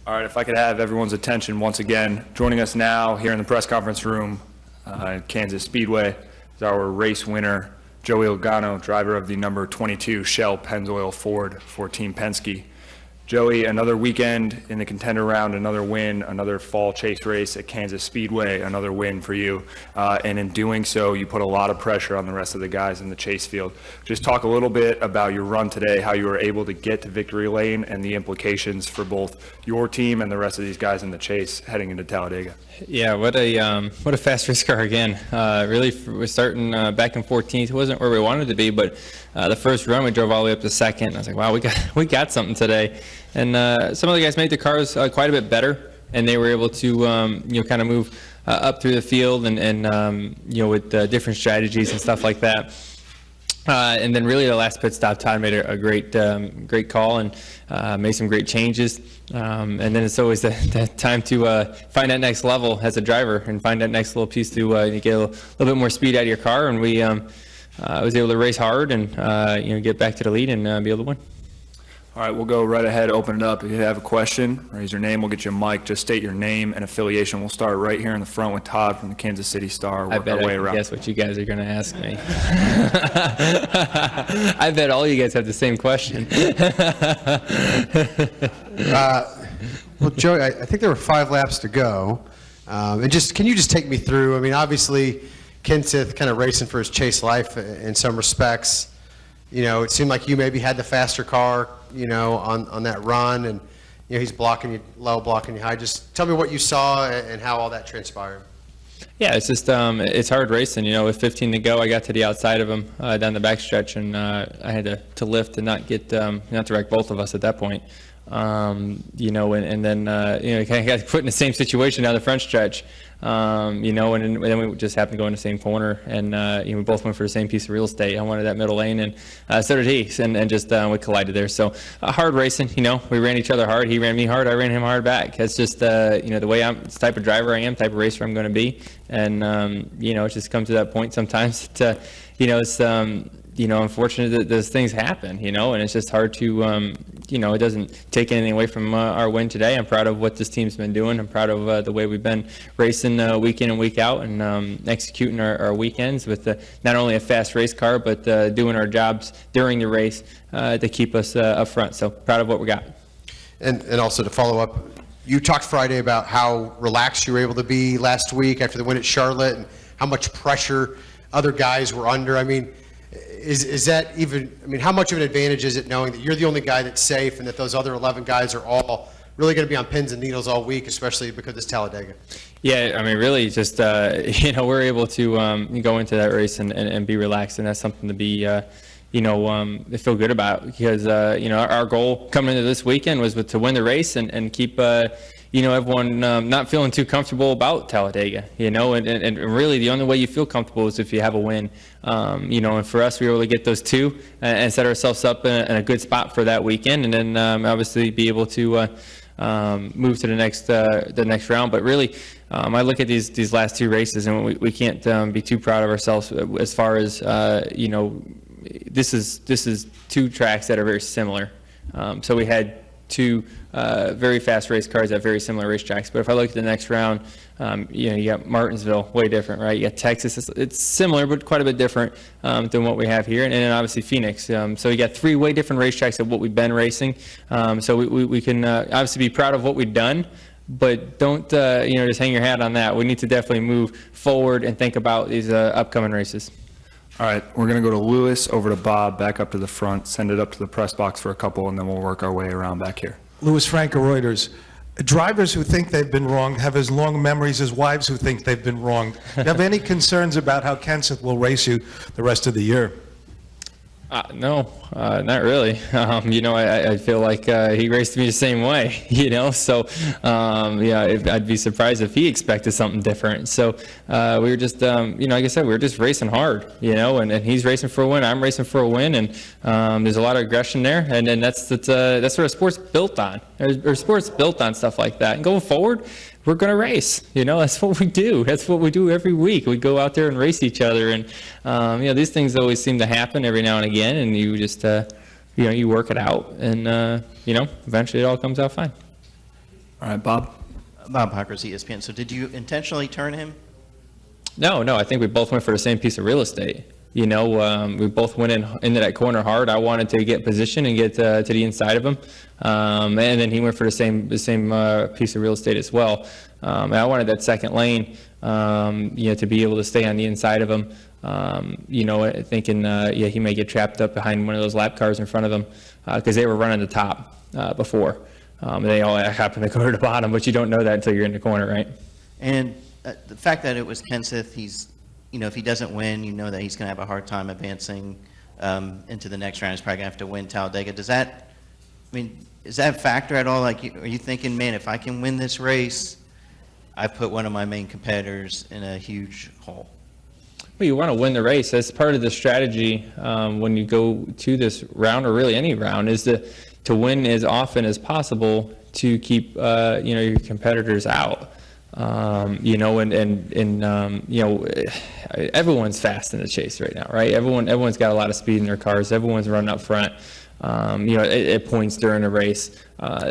All right, if I could have everyone's attention once again. Joining us now here in the press conference room at Kansas Speedway is our race winner, Joey Logano, driver of the number 22 Shell Pennzoil Ford for Team Penske. Joey, another weekend in the contender round, another win, another fall chase race at Kansas Speedway, another win for you. And in doing so, you put a lot of pressure on the rest of the guys in the chase field. Just talk a little bit about your run today, how you were able to get to victory lane and the implications for both your team and the rest of these guys in the chase heading into Talladega. Yeah, what a fast race car again. Really, we're starting back in 14th. It wasn't where we wanted to be, but the first run we drove all the way up to second. I was like, wow, we got something today. And some of the guys made the cars quite a bit better, and they were able to kind of move up through the field and with different strategies and stuff like that. And then really the last pit stop, Todd made a great call and made some great changes. And then it's always that time to find that next level as a driver and find that next little piece to get a little bit more speed out of your car. And we was able to race hard and get back to the lead and be able to win. All right, we'll go right ahead, open it up. If you have a question, raise your name, we'll get you a mic. Just state your name and affiliation. We'll start right here in the front with Todd from the Kansas City Star. I bet I can guess what you guys are going to ask me. I bet all you guys have the same question. Well, Joey, I think there were 5 laps to go. And can you just take me through? I mean, obviously, Kensth kind of racing for his chase life in some respects. It seemed like you maybe had the faster car, on that run, and he's blocking you low, blocking you high. Just tell me what you saw and how all that transpired. Yeah, it's just it's hard racing. With 15 to go, I got to the outside of him down the backstretch, and I had to lift and not to wreck both of us at that point. And then kind of got put in the same situation down the front stretch. And then we just happened to go in the same corner, and we both went for the same piece of real estate. I wanted that middle lane, and so did he, and just we collided there. So hard racing, we ran each other hard. He ran me hard, I ran him hard back. It's just the way it's the type of driver I am, type of racer I'm going to be, and it just comes to that point sometimes that it's unfortunate that those things happen, and it's just hard to, it doesn't take anything away from our win today. I'm proud of what this team's been doing. I'm proud of the way we've been racing week in and week out and executing our weekends with not only a fast race car, but doing our jobs during the race to keep us up front. So proud of what we got. And also to follow up, you talked Friday about how relaxed you were able to be last week after the win at Charlotte and how much pressure other guys were under. I mean, is that even, how much of an advantage is it knowing that you're the only guy that's safe and that those other 11 guys are all really going to be on pins and needles all week, especially because it's Talladega? Yeah, really just, we're able to go into that race and be relaxed, and that's something to be, feel good about because, our goal coming into this weekend was to win the race and keep, everyone not feeling too comfortable about Talladega, and really the only way you feel comfortable is if you have a win, and for us, we were able to get those 2 and set ourselves up in a good spot for that weekend, and then obviously be able to move to the next round. But really, I look at these last 2 races, and we can't be too proud of ourselves as far as this is 2 tracks that are very similar. So we had 2 very fast race cars at very similar racetracks. But if I look at the next round, you got Martinsville, way different, right? You got Texas, it's similar, but quite a bit different than what we have here. And then obviously Phoenix. So you got 3 way different racetracks of what we've been racing. So we can obviously be proud of what we've done, but don't, just hang your hat on that. We need to definitely move forward and think about these upcoming races. All right, we're going to go to Lewis, over to Bob, back up to the front, send it up to the press box for a couple, and then we'll work our way around back here. Lewis Franco, Reuters. Drivers who think they've been wrong have as long memories as wives who think they've been wronged. Do you have any concerns about how Kensth will race you the rest of the year? No, not really. I feel like he raced me the same way, so I'd be surprised if he expected something different. So we were just, like I said, we were just racing hard, and he's racing for a win, I'm racing for a win, and there's a lot of aggression there, and that's what a sport's built on. Our sport's built on stuff like that. And going forward, we're going to race. That's what we do. That's what we do every week. We go out there and race each other. And, these things always seem to happen every now and again. And you just, you work it out. And, eventually it all comes out fine. All right, Bob? Bob Huckers, ESPN. So did you intentionally turn him? No, I think we both went for the same piece of real estate. We both went into that corner hard. I wanted to get position and get to the inside of him, and then he went for the same piece of real estate as well. And I wanted that second lane, to be able to stay on the inside of him. Thinking, he may get trapped up behind one of those lap cars in front of him because they were running the top before. They all happen to go to the bottom, but you don't know that until you're in the corner, right? And the fact that it was Kensth, if he doesn't win, you know that he's going to have a hard time advancing into the next round. He's probably going to have to win Talladega. Is that a factor at all? Like, are you thinking, man, if I can win this race, I put one of my main competitors in a huge hole? Well, you want to win the race. That's part of the strategy when you go to this round, or really any round, is to win as often as possible to keep your competitors out. Everyone's fast in the chase right now, right? Everyone's got a lot of speed in their cars. Everyone's running up front, at points during a race.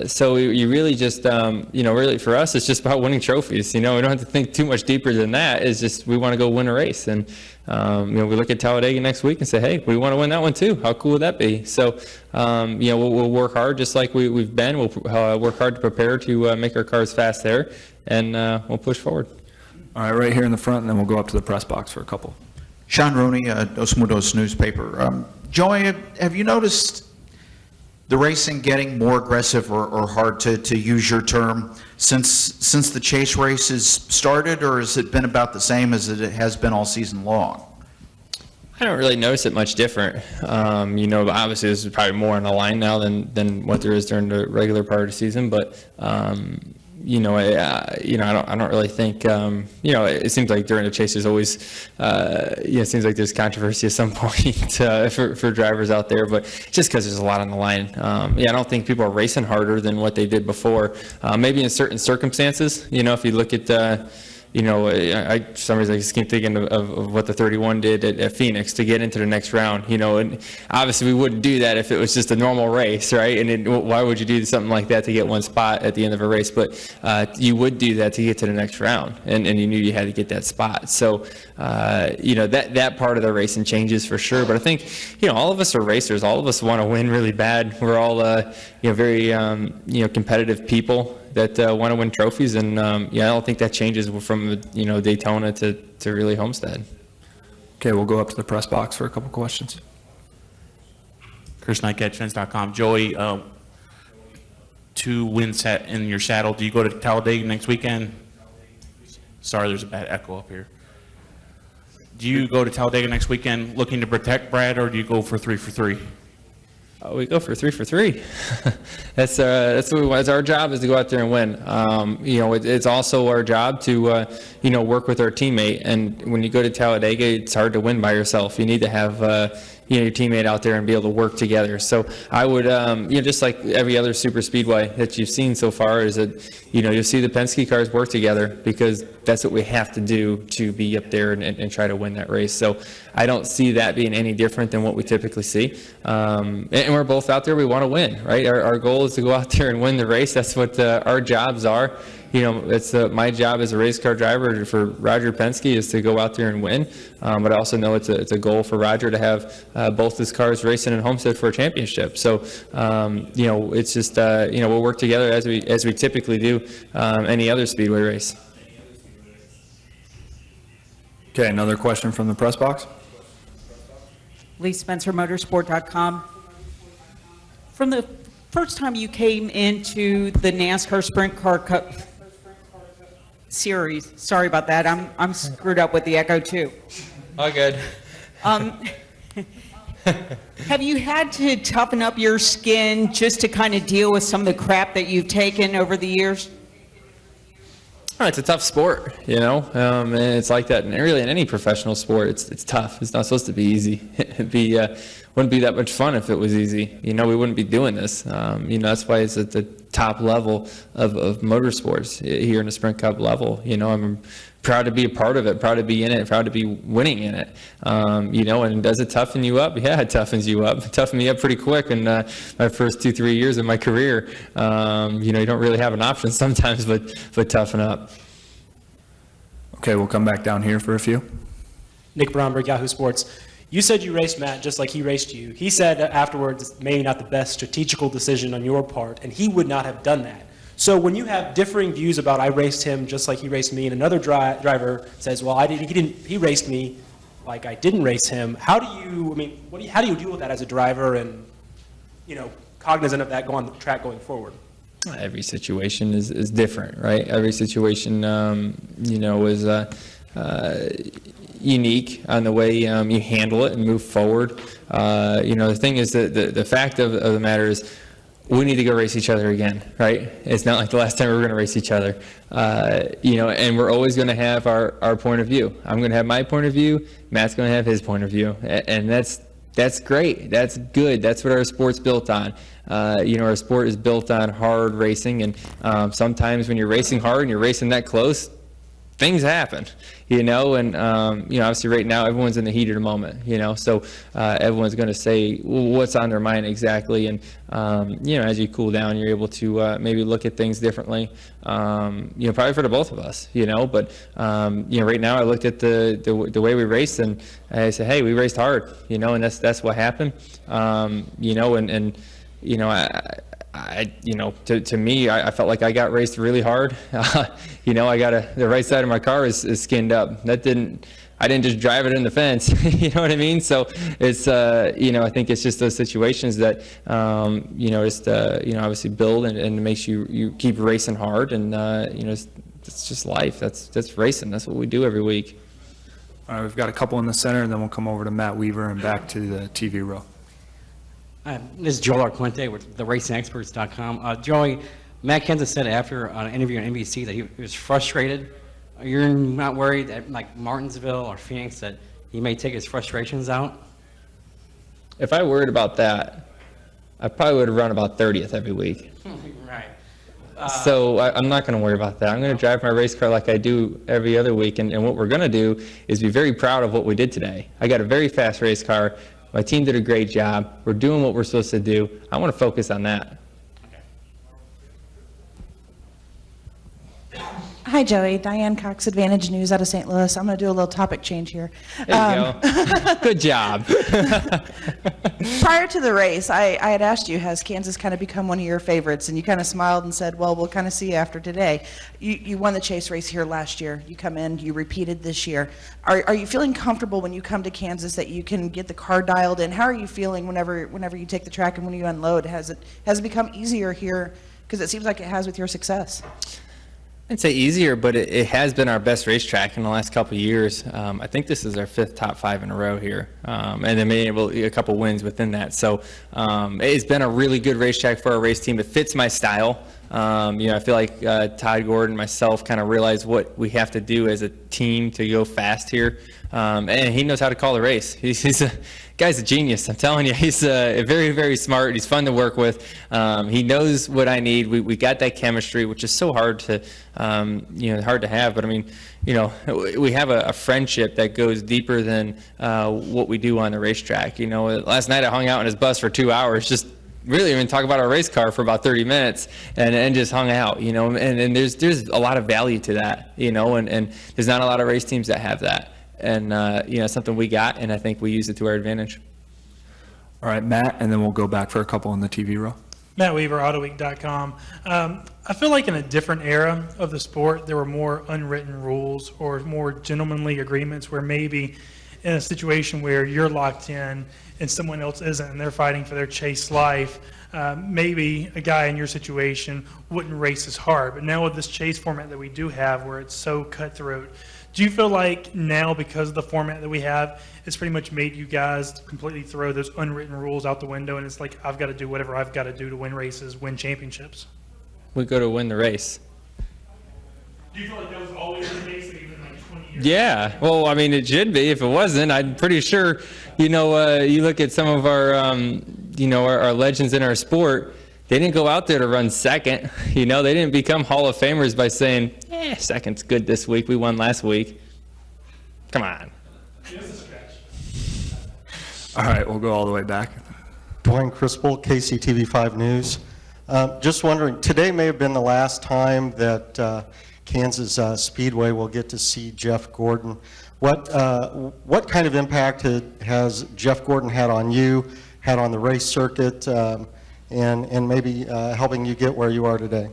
So you really just, really for us, it's just about winning trophies. We don't have to think too much deeper than that. It's just we want to go win a race. And, we look at Talladega next week and say, hey, we want to win that one too. How cool would that be? So, we'll work hard just like we've been. We'll work hard to prepare to make our cars fast there, and we'll push forward. All right, right here in the front, and then we'll go up to the press box for a couple. Sean Rooney, Dos Mudos newspaper. Joey, have you noticed the racing getting more aggressive, or hard to use your term, since the chase races started, or has it been about the same as it has been all season long? I don't really notice it much different. Obviously this is probably more on the line now than what there is during the regular part of the season, but I don't really think, it seems like during the chase there's always, it seems like there's controversy at some point for drivers out there, but just because there's a lot on the line. I don't think people are racing harder than what they did before. Maybe in certain circumstances, if you look at, for some reason I just keep thinking of what the 31 did at Phoenix to get into the next round, and obviously we wouldn't do that if it was just a normal race, right? And why would you do something like that to get one spot at the end of a race? But you would do that to get to the next round, and you knew you had to get that spot. So, that part of the racing changes for sure. But I think, all of us are racers. All of us want to win really bad. We're all, very, competitive people that want to win trophies, and I don't think that changes from Daytona to really Homestead. Okay, we'll go up to the press box for a couple questions. Chris Knight, catchfence.com. Joey, 2 wins in your saddle. Do you go to Talladega next weekend? Sorry, there's a bad echo up here. Do you go to Talladega next weekend looking to protect Brad, or do you go for 3 for 3? We go for 3 for 3. That's what we want. It's our job is to go out there and win. It's also our job to work with our teammate. And when you go to Talladega, it's hard to win by yourself. You need to have your teammate out there and be able to work together. So I would just like every other super speedway that you've seen so far, is that you'll see the Penske cars work together, because that's what we have to do to be up there and try to win that race. So I don't see that being any different than what we typically see. And we're both out there. We want to win, right? Our goal is to go out there and win the race. That's what our jobs are. It's my job as a race car driver for Roger Penske is to go out there and win. But I also know it's a goal for Roger to have both his cars racing in Homestead for a championship. So it's just we'll work together as we typically do any other speedway race. Okay, another question from the press box. Lee Spencer, Motorsport.com. From the first time you came into the NASCAR Sprint Car Cup series, sorry about that, I'm screwed up with the echo too. All good. Have you had to toughen up your skin just to kind of deal with some of the crap that you've taken over the years? It's a tough sport, and it's like that in really in any professional sport. It's tough. It's not supposed to be easy. Wouldn't be that much fun if it was easy. We wouldn't be doing this. That's why it's a top level of motorsports here in the Sprint Cup level. You know, I'm proud to be a part of it, proud to be in it, proud to be winning in it. You know, and does it toughen you up? Yeah, it toughens you up. It toughened me up pretty quick in my first 2-3 years of my career. You know, you don't really have an option sometimes but toughen up. Okay, we'll come back down here for a few. Nick Bromberg, Yahoo Sports. You said you raced Matt just like he raced you. He said afterwards, maybe not the best strategical decision on your part, and he would not have done that. So when you have differing views about I raced him just like he raced me, and another driver says, well, he raced me like I didn't race him. How do you, I mean, how do you deal with that as a driver and, you know, cognizant of that on the track going forward? Every situation is different, right? Every situation, you know, is unique on the way you handle it and move forward. You know, the thing is that the fact of the matter is we need to go race each other again, right? It's not like the last time we were going to race each other. You know, and we're always going to have our point of view. I'm going to have my point of view. Matt's going to have his point of view. And that's great. That's good. That's what our sport's built on. You know, our sport is built on hard racing. And sometimes when you're racing hard and you're racing that close, things happen, you know, and, you know, obviously right now everyone's in the heat of the moment, you know, so everyone's going to say what's on their mind exactly. And, you know, as you cool down, you're able to maybe look at things differently, you know, probably for the both of us, you know, but, you know, right now I looked at the way we raced and I said, hey, we raced hard, you know, and that's what happened, you know, and you know, you know, to me, I felt like I got raced really hard. You know, the right side of my car is skinned up. I didn't just drive it in the fence. You know what I mean? So it's, you know, I think it's just those situations that, you know, just, you know, obviously build and it makes you keep racing hard. And, you know, it's just life. That's racing. That's what we do every week. All right, we've got a couple in the center, and then we'll come over to Matt Weaver and back to the TV row. This is Joel Arquente with theracingexperts.com. Joey, Matt Kensth said after an interview on NBC that he was frustrated. You're not worried that, like Martinsville or Phoenix, that he may take his frustrations out? If I worried about that, I probably would have run about 30th every week. Right. So I'm not going to worry about that. I'm going to drive my race car like I do every other week. And what we're going to do is be very proud of what we did today. I got a very fast race car. My team did a great job. We're doing what we're supposed to do. I want to focus on that. Hi, Joey. Diane Cox, Advantage News out of St. Louis. I'm going to do a little topic change here. There you go. Good job. Prior to the race, I had asked you, has Kansas kind of become one of your favorites? And you kind of smiled and said, well, we'll kind of see after today. You won the chase race here last year. You come in, you repeated this year. Are you feeling comfortable when you come to Kansas that you can get the car dialed in? How are you feeling whenever you take the track and when you unload? Has it become easier here? Because it seems like it has with your success. I'd say easier, but it has been our best racetrack in the last couple of years. I think this is our 5th top 5 in a row here, and then being able a couple wins within that. So it's been a really good racetrack for our race team. It fits my style. You know, I feel like Todd Gordon, myself, kind of realized what we have to do as a team to go fast here, and he knows how to call the race. He's a guy's a genius. I'm telling you, he's very, very smart. He's fun to work with. He knows what I need. We got that chemistry, which is so hard to, you know, hard to have. But I mean, you know, we have a friendship that goes deeper than what we do on the racetrack. You know, last night I hung out in his bus for 2 hours, just really even talk about our race car for about 30 minutes and just hung out, you know, and there's a lot of value to that, you know, and there's not a lot of race teams that have that. And, you know, something we got, and I think we use it to our advantage. All right, Matt, and then we'll go back for a couple in the TV row. Matt Weaver, AutoWeek.com. I feel like in a different era of the sport, there were more unwritten rules or more gentlemanly agreements where maybe in a situation where you're locked in and someone else isn't and they're fighting for their chase life, maybe a guy in your situation wouldn't race as hard. But now with this chase format that we do have where it's so cutthroat, do you feel like now, because of the format that we have, it's pretty much made you guys completely throw those unwritten rules out the window, and it's like, I've got to do whatever I've got to do to win races, win championships? We go to win the race. Do you feel like that was always the case, even like 20 years? Yeah, well, I mean, it should be. If it wasn't, I'm pretty sure, you know, you look at some of our, you know, our legends in our sport, they didn't go out there to run second. You know, they didn't become Hall of Famers by saying, second's good this week. We won last week. Come on. All right, we'll go all the way back. Dwayne Crispel, KCTV5 News. Just wondering, today may have been the last time that Kansas Speedway will get to see Jeff Gordon. What kind of impact has Jeff Gordon had on you, had on the race circuit, and maybe helping you get where you are today?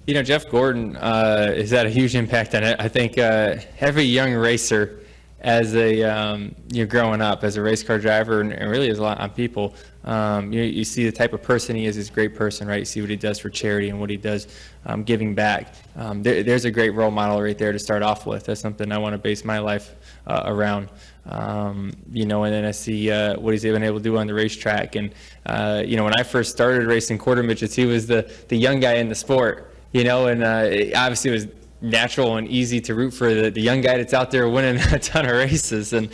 You know, Jeff Gordon has had a huge impact on it. I think every young racer, as you're growing up as a race car driver, and really as a lot of people, you see the type of person he is. He's a great person, right? You see what he does for charity and what he does giving back. There's a great role model right there to start off with. That's something I want to base my life around. You know, and then I see what he's been able to do on the racetrack. And you know, when I first started racing quarter midgets, he was the young guy in the sport. You know, and obviously it was natural and easy to root for the young guy that's out there winning a ton of races. And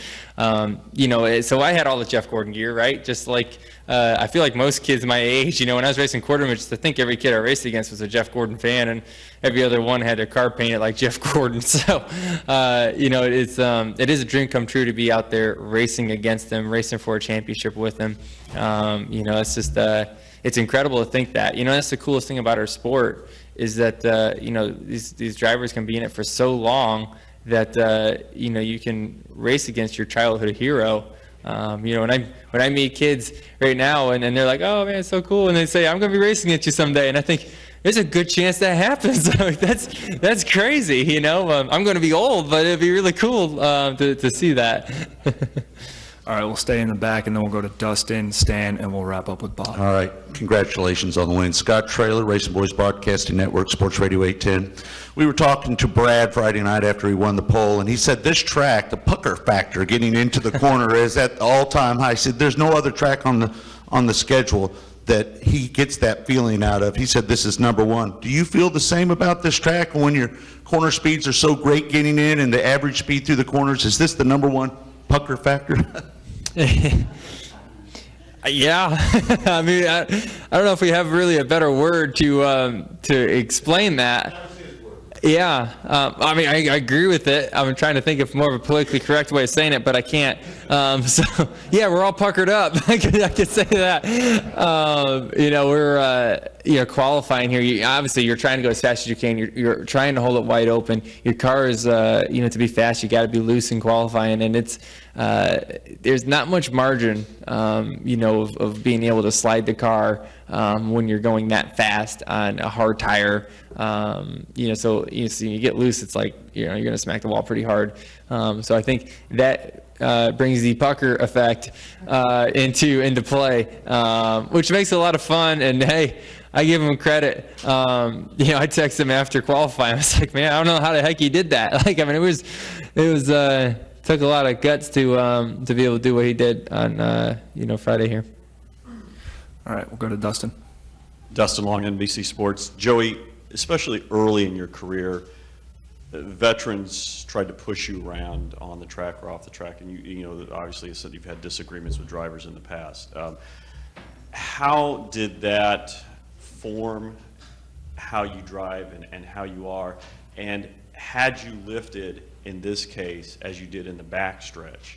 you know, so I had all the Jeff Gordon gear, right? Just like I feel like most kids my age, you know, when I was racing quarter midgets, I think every kid I raced against was a Jeff Gordon fan, and every other one had their car painted like Jeff Gordon. So you know, it is a dream come true to be out there racing against them, racing for a championship with them. You know, it's just it's incredible to think that. You know, that's the coolest thing about our sport, is that you know, these drivers can be in it for so long that you know, you can race against your childhood hero. You know, when I meet kids right now and they're like, "Oh man, it's so cool," and they say, "I'm going to be racing against you someday," and I think there's a good chance that happens. That's crazy. You know, I'm going to be old, but it'd be really cool to see that. All right, we'll stay in the back, and then we'll go to Dustin, Stan, and we'll wrap up with Bob. All right, congratulations on the win. Scott Traylor, Racing Boys Broadcasting Network, Sports Radio 810. We were talking to Brad Friday night after he won the pole, and he said this track, the pucker factor getting into the corner, is at the all-time high. He said there's no other track on the schedule that he gets that feeling out of. He said this is number one. Do you feel the same about this track when your corner speeds are so great getting in and the average speed through the corners? Is this the number one pucker factor? Yeah, I mean, I don't know if we have really a better word to explain that. Yeah, I mean, I agree with it. I'm trying to think of more of a politically correct way of saying it, but I can't. So, yeah, we're all puckered up. I could say that. You know, we're you know, qualifying here. Obviously, you're trying to go as fast as you can. You're trying to hold it wide open. Your car is, you know, to be fast, you got to be loose in qualifying, and it's there's not much margin, you know, of being able to slide the car when you're going that fast on a hard tire. You know, so you get loose, it's like, you know, you're going to smack the wall pretty hard. So I think that brings the pucker effect into play, which makes it a lot of fun. And hey, I give him credit. You know, I texted him after qualifying. I was like, man, I don't know how the heck he did that. Like, I mean, it was took a lot of guts to be able to do what he did on you know, Friday here. All right, we'll go to Dustin. Dustin Long, NBC Sports. Joey, especially early in your career, veterans tried to push you around on the track or off the track, and you know, obviously you said you've had disagreements with drivers in the past. How did that form how you drive and how you are? And had you lifted in this case as you did in the backstretch,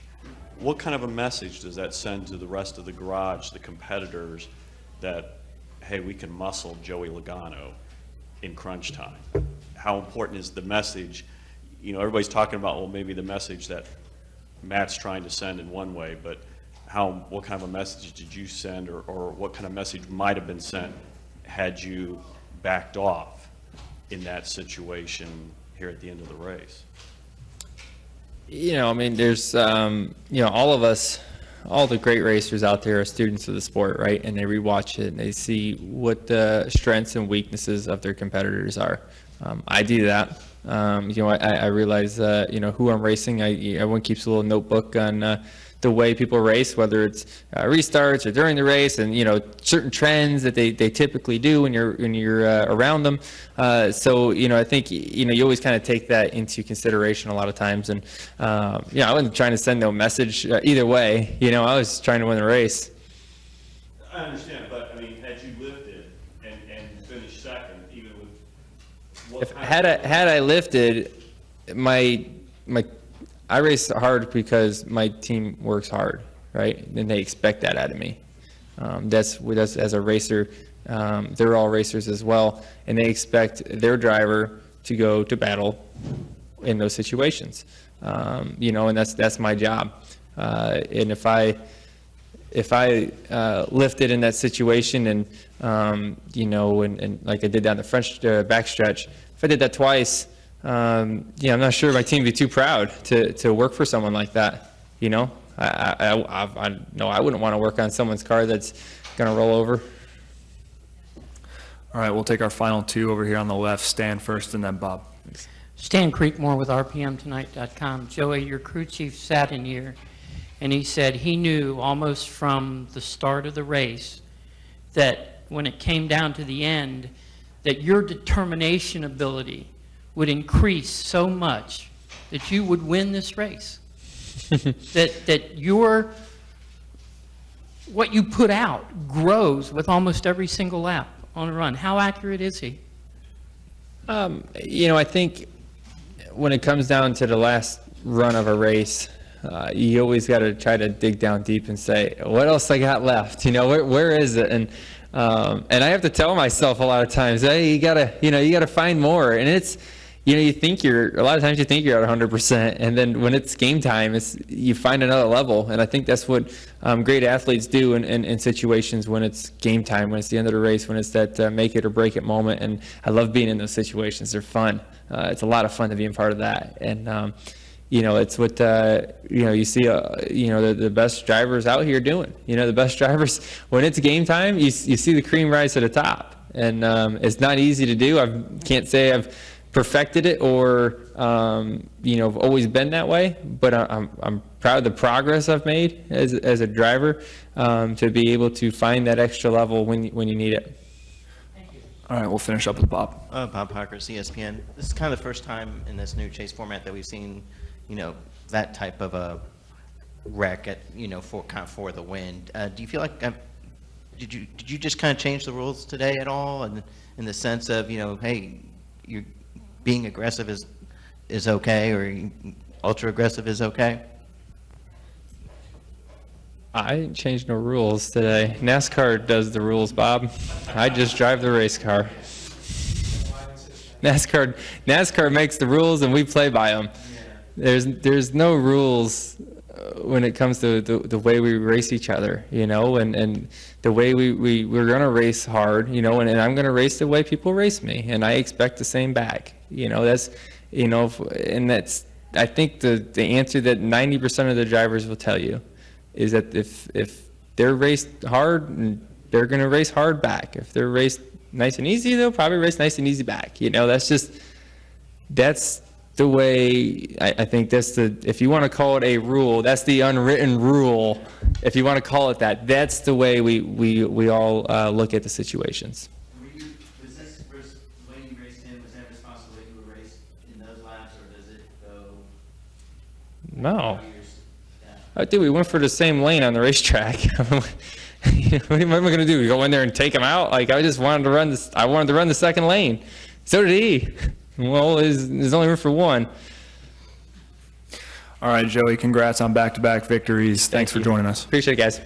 what kind of a message does that send to the rest of the garage, the competitors, that, hey, we can muscle Joey Logano in crunch time? How important is the message? You know, everybody's talking about, well, maybe the message that Matt's trying to send in one way, but what kind of a message did you send, or what kind of message might have been sent had you backed off in that situation here at the end of the race? You know, I mean, there's, you know, all of us, all the great racers out there are students of the sport, right? And they rewatch it and they see what the strengths and weaknesses of their competitors are. I do that. You know, I realize, you know, who I'm racing. Everyone keeps a little notebook on the way people race, whether it's restarts or during the race, and, you know, certain trends that they typically do when you're around them. So, you know, I think, you know, you always kind of take that into consideration a lot of times. And, you know, I wasn't trying to send no message either way. You know, I was trying to win the race. I understand, but I mean, had you lifted Had I lifted, I race hard because my team works hard, right? And they expect that out of me. That's as a racer. They're all racers as well, and they expect their driver to go to battle in those situations. And that's my job. And if I lifted in that situation and and like I did down the French backstretch, if I did that twice, I'm not sure my team would be too proud to work for someone like that. I know I wouldn't want to work on someone's car that's going to roll over. All right, we'll take our final two over here on the left. Stan first, and then Bob. Stan Creekmore with RPMTonight.com. Joey, your crew chief sat in here, and he said he knew almost from the start of the race that when it came down to the end, that your determination ability would increase so much that you would win this race. that what you put out grows with almost every single lap on a run. How accurate is he? I think when it comes down to the last run of a race, you always got to try to dig down deep and say, what else I got left? Where is it? And I have to tell myself a lot of times, hey, you gotta find more. And it's, a lot of times you think you're at 100%, and then when it's game time, you find another level. And I think that's what great athletes do in situations when it's game time, when it's the end of the race, when it's that make it or break it moment. And I love being in those situations. They're fun. It's a lot of fun to be a part of that. And it's what you see the best drivers out here doing. The best drivers, when it's game time, you see the cream rise to the top. And it's not easy to do. I can't say I've perfected it or I've always been that way, but I'm proud of the progress I've made as a driver to be able to find that extra level when you need it. All right, we'll finish up with Bob. Bob Parker, ESPN. This is kind of the first time in this new chase format that we've seen, that type of a wreck at, for the win. Do you feel like did you just kind of change the rules today at all, and in the sense of hey, you're being aggressive is okay, or ultra aggressive is okay? I didn't change no rules today. NASCAR does the rules, Bob. I just drive the race car. NASCAR makes the rules and we play by them. There's no rules when it comes to the way we race each other, and the way we're going to race hard, and I'm going to race the way people race me, and I expect the same back. That's, and that's, I think the answer that 90% of the drivers will tell you is that if they're raced hard, they're going to race hard back. If they're raced nice and easy, they'll probably race nice and easy back. That's the way, I think that's if you want to call it a rule, that's the unwritten rule. If you want to call it that, that's the way we all look at the situations. Was this when you raced in, was that responsibility you were raced in those laps, or does it go? No. Dude, we went for the same lane on the racetrack. What am I going to do? Go in there and take him out? Like, I just wanted to run this. I wanted to run the second lane. So did he. Well, there's only room for one. All right, Joey, congrats on back-to-back victories. Thanks for joining us. Appreciate it, guys.